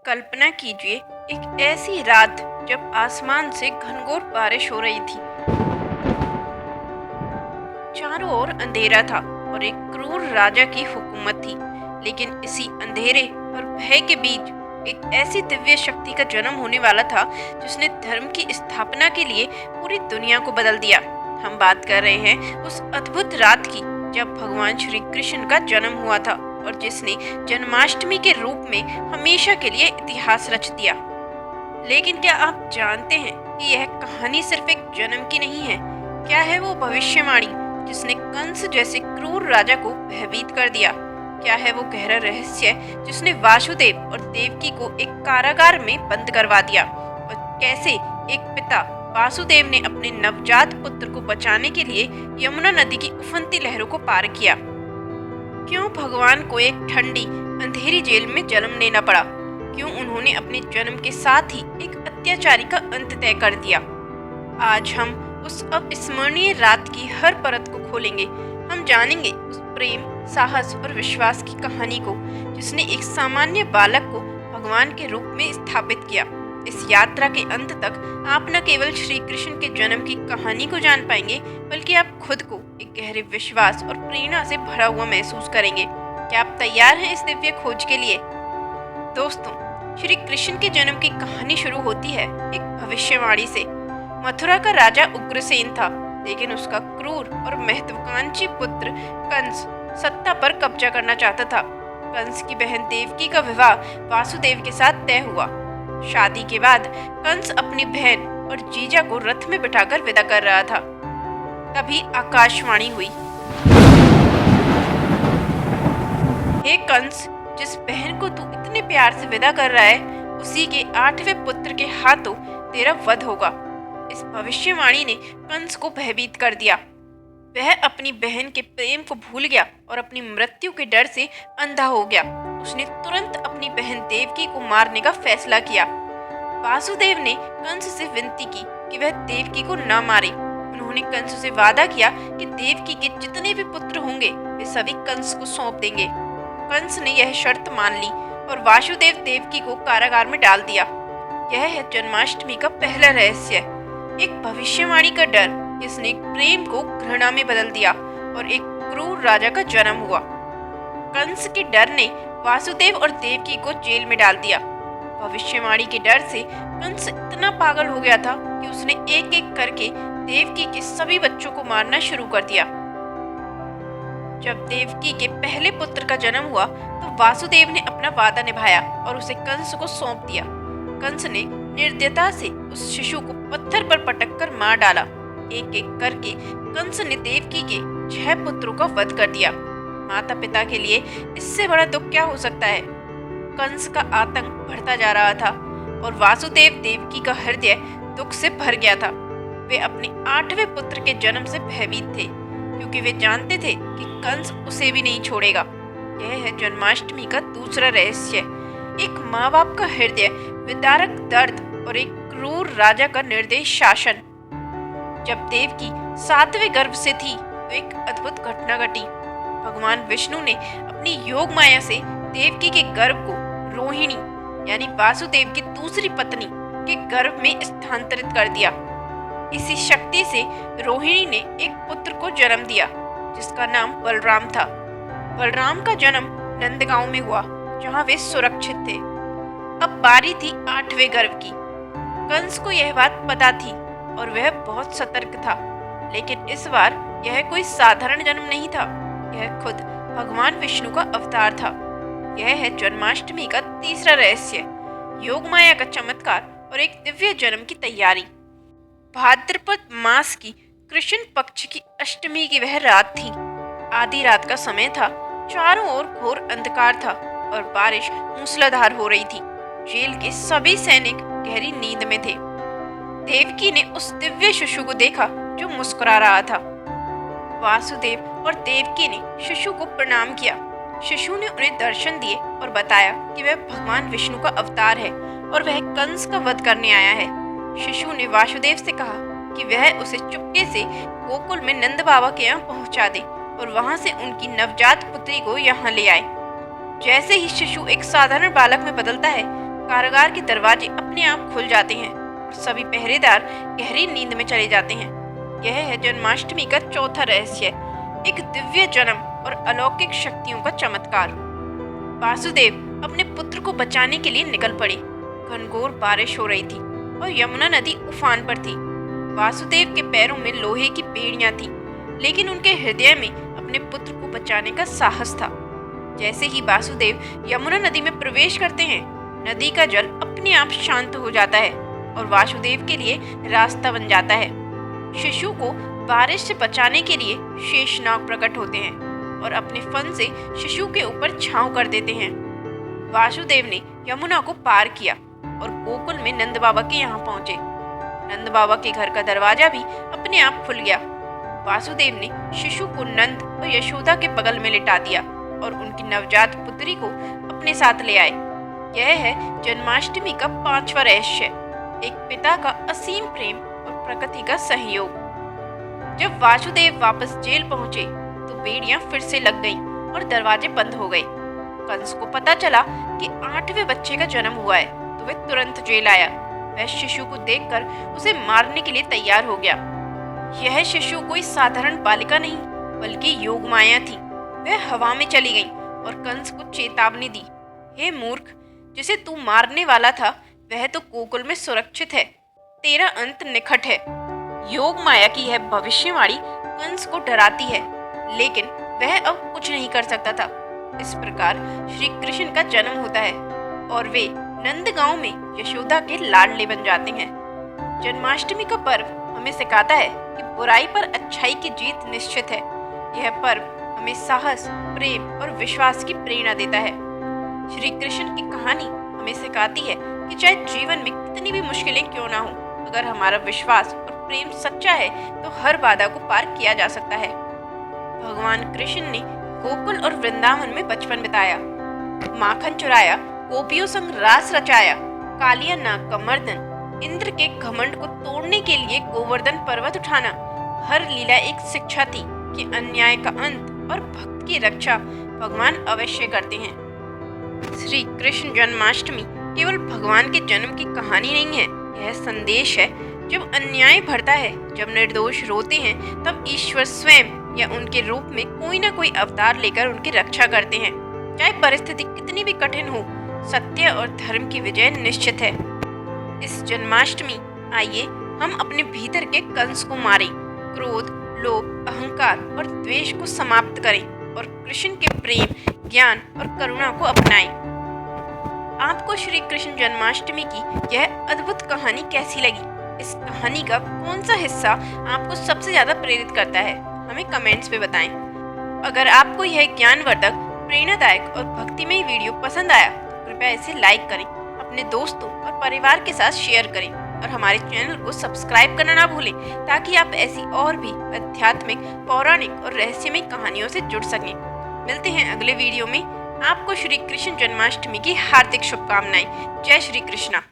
कल्पना कीजिए एक ऐसी रात जब आसमान से घनघोर बारिश हो रही थी। चारों ओर अंधेरा था और एक क्रूर राजा की हुकूमत थी। लेकिन इसी अंधेरे और भय के बीच एक ऐसी दिव्य शक्ति का जन्म होने वाला था जिसने धर्म की स्थापना के लिए पूरी दुनिया को बदल दिया। हम बात कर रहे हैं उस अद्भुत रात की जब भगवान श्री कृष्ण का जन्म हुआ था और जिसने जन्माष्टमी के रूप में हमेशा के लिए इतिहास रच दिया। लेकिन क्या आप जानते हैं कि यह कहानी सिर्फ एक जन्म की नहीं है? क्या है वो भविष्यवाणी जिसने कंस जैसे क्रूर राजा को भयभीत कर दिया? क्या है वो गहरा रहस्य जिसने वासुदेव और देवकी को एक कारागार में बंद करवा दिया? और कैसे एक पिता वासुदेव ने अपने नवजात पुत्र को बचाने के लिए यमुना नदी की उफनती लहरों को पार किया? क्यों भगवान को एक ठंडी अंधेरी जेल में जन्म लेना पड़ा? क्यों उन्होंने अपने जन्म के साथ ही एक अत्याचारी का अंत तय कर दिया? आज हम उस अविस्मरणीय रात की हर परत को खोलेंगे। हम जानेंगे उस प्रेम, साहस और विश्वास की कहानी को जिसने एक सामान्य बालक को भगवान के रूप में स्थापित किया। इस यात्रा के अंत तक आप न केवल श्री कृष्ण के जन्म की कहानी को जान पाएंगे बल्कि आप खुद को एक गहरे विश्वास और प्रेरणा से भरा हुआ महसूस करेंगे। क्या आप तैयार हैं इस दिव्य खोज के लिए? दोस्तों, श्री कृष्ण के जन्म की कहानी शुरू होती है एक भविष्यवाणी से। मथुरा का राजा उग्रसेन था, लेकिन उसका क्रूर और महत्वाकांक्षी पुत्र कंस सत्ता पर कब्जा करना चाहता था। कंस की बहन देवकी का विवाह वासुदेव के साथ तय हुआ। शादी के बाद कंस अपनी बहन और जीजा को रथ में बिठाकर विदा कर रहा था। तभी आकाशवाणी हुई, हे कंस, जिस बहन को तू इतने प्यार से विदा कर रहा है उसी के 8वें पुत्र के हाथों तेरा वध होगा। इस भविष्यवाणी ने कंस को भयभीत कर दिया। वह अपनी बहन के प्रेम को भूल गया और अपनी मृत्यु के डर से अंधा हो गया। उसने तुरंत अपनी बहन देवकी को मारने का फैसला किया। वासुदेव ने कंस से विनती की कि वह देवकी को न मारे। उन्होंने कंस से वादा किया कि देवकी के जितने भी पुत्र होंगे वे सभी कंस को सौंप देंगे। कंस ने यह शर्त मान ली और वासुदेव देवकी को कारागार में डाल दिया। यह है जन्माष्टमी का पहला रहस्य, एक भविष्यवाणी का डर जिसने प्रेम को घृणा में बदल दिया और एक क्रूर राजा का जन्म हुआ। कंस के डर ने वासुदेव और देवकी को जेल में डाल दिया। भविष्यवाणी के डर से कंस इतना पागल हो गया था कि उसने एक एक करके देवकी के सभी बच्चों को मारना शुरू कर दिया। जब देवकी के पहले पुत्र का जन्म हुआ तो वासुदेव ने अपना वादा निभाया और उसे कंस को सौंप दिया। कंस ने निर्दयता से उस शिशु को पत्थर पर पटक कर मार डाला। एक एक करके कंस ने देवकी के 6 पुत्रों का वध कर दिया। माता पिता के लिए इससे बड़ा दुख क्या हो सकता है? कंस का आतंक बढ़ता जा रहा था और वासुदेव देवकी का हृदय दुख से भर गया था। वे अपने 8वें पुत्र के जन्म से भयभीत थे क्योंकि वे जानते थे कि कंस उसे भी नहीं छोड़ेगा। यह है जन्माष्टमी का दूसरा रहस्य, एक माँ बाप का हृदय विदारक दर्द और एक क्रूर राजा का निर्दयी शासन। जब देवकी 7वें गर्भ से थी तो एक अद्भुत घटना घटी। भगवान विष्णु ने अपनी योग माया से देवकी के गर्भ को रोहिणी यानी वासुदेव की दूसरी पत्नी के गर्भ में स्थानांतरित कर दिया। इसी शक्ति से रोहिणी ने एक पुत्र को जन्म दिया जिसका नाम बलराम था। बलराम का जन्म नंदगांव में हुआ जहां वे सुरक्षित थे। अब बारी थी 8वें गर्भ की। कंस को यह बात पता थी और वह बहुत सतर्क था, लेकिन इस बार यह कोई साधारण जन्म नहीं था, यह खुद भगवान विष्णु का अवतार था। यह है जन्माष्टमी का तीसरा रहस्य, योग माया का चमत्कार और एक दिव्य जन्म की तैयारी। भाद्रपद मास की कृष्ण पक्ष की अष्टमी की वह रात थी। आधी रात का समय था। चारों ओर घोर अंधकार था और बारिश मूसलाधार हो रही थी। जेल के सभी सैनिक गहरी नींद में थे। देवकी ने उस दिव्य शिशु को देखा जो मुस्कुरा रहा था। वासुदेव और देवकी ने शिशु को प्रणाम किया। शिशु ने उन्हें दर्शन दिए और बताया कि वह भगवान विष्णु का अवतार है और वह कंस का वध करने आया है। शिशु ने वासुदेव से कहा कि वह उसे चुपके से गोकुल में नंद बाबा के यहाँ पहुंचा दे और वहां से उनकी नवजात पुत्री को यहाँ ले आए। जैसे ही शिशु एक साधारण बालक में बदलता है, कारागार के दरवाजे अपने आप खुल जाते हैं और सभी पहरेदार गहरी नींद में चले जाते हैं। यह है जन्माष्टमी का चौथा रहस्य, एक दिव्य जन्म और अलौकिक शक्तियों का चमत्कार। वासुदेव अपने पुत्र को बचाने के लिए निकल पड़े। घनघोर बारिश हो रही थी और यमुना नदी उफान पर थी। वासुदेव के पैरों में लोहे की बेड़ियां थीं, लेकिन उनके हृदय में अपने पुत्र को बचाने का साहस था। जैसे ही वासुदेव यमुना नदी में प्रवेश करते हैं, नदी का जल अपने आप शांत हो जाता है और वासुदेव के लिए रास्ता बन जाता है। शिशु को बारिश से बचाने के लिए शेषनाग प्रकट होते हैं और अपने फन से शिशु के ऊपर छांव कर देते हैं। वासुदेव ने यमुना को पार किया और गोकुल में नंद बाबा के यहाँ पहुंचे। नंद बाबा के घर का दरवाजा भी अपने आप खुल गया। वासुदेव ने शिशु को नंद और यशोदा के बगल में लिटा दिया और उनकी नवजात पुत्री को अपने साथ ले आए। यह है जन्माष्टमी का 5वां रहस्य, एक पिता का असीम प्रेम और प्रकृति का सहयोग। जब वासुदेव वापस जेल पहुंचे तो बेड़ियां फिर से लग गईं और दरवाजे बंद हो गए। कंस को पता चला कि 8वें बच्चे का जन्म हुआ है तो वह तुरंत जेल आया। वह शिशु को देखकर उसे मारने के लिए तैयार हो गया। यह शिशु कोई साधारण बालिका नहीं बल्कि योगमाया थी। वह हवा में चली गई और कंस को चेतावनी दी, हे मूर्ख, जिसे तू मारने वाला था वह तो गोकुल में सुरक्षित है, तेरा अंत निकट है। योग माया की यह भविष्यवाणी कंस को डराती है, लेकिन वह अब कुछ नहीं कर सकता था। इस प्रकार श्री कृष्ण का जन्म होता है और वे नंदगांव में यशोदा के लाडले बन जाते हैं। जन्माष्टमी का पर्व हमें सिखाता है कि बुराई पर अच्छाई की जीत निश्चित है। यह पर्व हमें साहस, प्रेम और विश्वास की प्रेरणा देता है। श्री कृष्ण की कहानी हमें सिखाती है कि चाहे जीवन में कितनी भी मुश्किलें क्यों ना हो, अगर हमारा विश्वास और प्रेम सच्चा है तो हर बाधा को पार किया जा सकता है। भगवान कृष्ण ने गोकुल और वृंदावन में बचपन बिताया, माखन चुराया, गोपियों संग रास रचाया, कालिया नाग का मर्दन, इंद्र के घमंड को तोड़ने के लिए गोवर्धन पर्वत उठाना। हर लीला एक शिक्षा थी कि अन्याय का अंत और भक्त की रक्षा भगवान अवश्य करते हैं। श्री कृष्ण जन्माष्टमी केवल भगवान के जन्म की कहानी नहीं है, यह संदेश है जब अन्याय बढ़ता है, जब निर्दोष रोते हैं, तब ईश्वर स्वयं या उनके रूप में कोई ना कोई अवतार लेकर उनकी रक्षा करते हैं। चाहे परिस्थिति कितनी भी कठिन हो, सत्य और धर्म की विजय निश्चित है। इस जन्माष्टमी आइए हम अपने भीतर के कंस को मारें, क्रोध, लोभ, अहंकार और द्वेष को समाप्त करें और कृष्ण के प्रेम, ज्ञान और करुणा को अपनाएं। आपको श्री कृष्ण जन्माष्टमी की यह अद्भुत कहानी कैसी लगी? इस कहानी का कौन सा हिस्सा आपको सबसे ज्यादा प्रेरित करता है? हमें कमेंट्स में बताएं। अगर आपको यह ज्ञानवर्धक, प्रेरणादायक और भक्तिमय वीडियो पसंद आया तो कृपया इसे लाइक करें, अपने दोस्तों और परिवार के साथ शेयर करें और हमारे चैनल को सब्सक्राइब करना ना भूलें ताकि आप ऐसी और भी आध्यात्मिक, पौराणिक और रहस्यमय कहानियों से जुड़ सकें। मिलते हैं अगले वीडियो में। आपको श्री कृष्ण जन्माष्टमी की हार्दिक शुभकामनाएं। जय श्री कृष्णा।